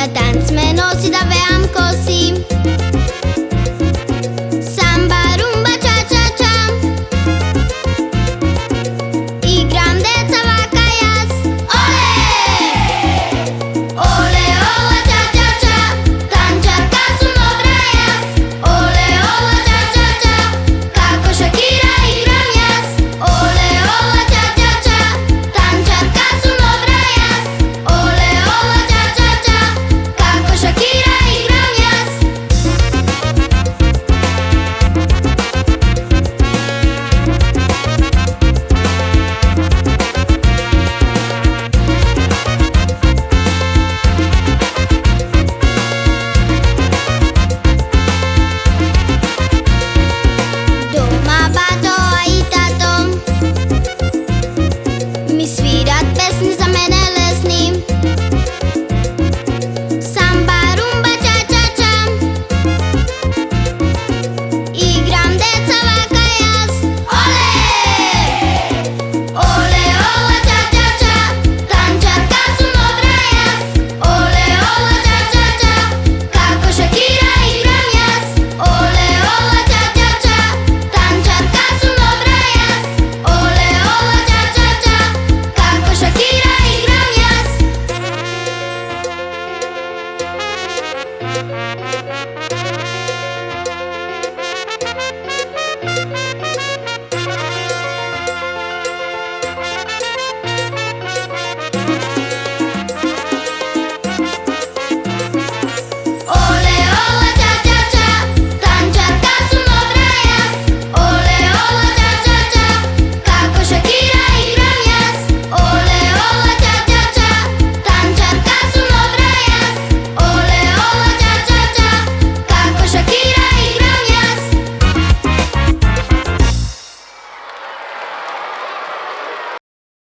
Na tanc me nosi da veam kosi. Samba, rumba, cha cha cha. Igram deca vaka jas. Ole! Ole, ola, cha cha cha. Tančarka su dobra jas. Ole, ola, cha cha cha. Kako Shakira igram jas. Ole, ola, cha cha cha. Tančarka su dobra jas. Ole, ola, cha cha cha. Kako Shakira igram jas. Doma bato i tato mi svirat pesni za mene lesni. Samba, rumba, cha cha cha. Igram deca vaka jas. Ole! Ole, ola, cha cha cha. Tančarka su dobra jas. Ole, ola, cha cha cha. Kako Shakira igram jas. Ole, ola, cha cha cha. Tančarka su dobra jas. Ole, ola, cha cha cha. Kako Shakira igram jas.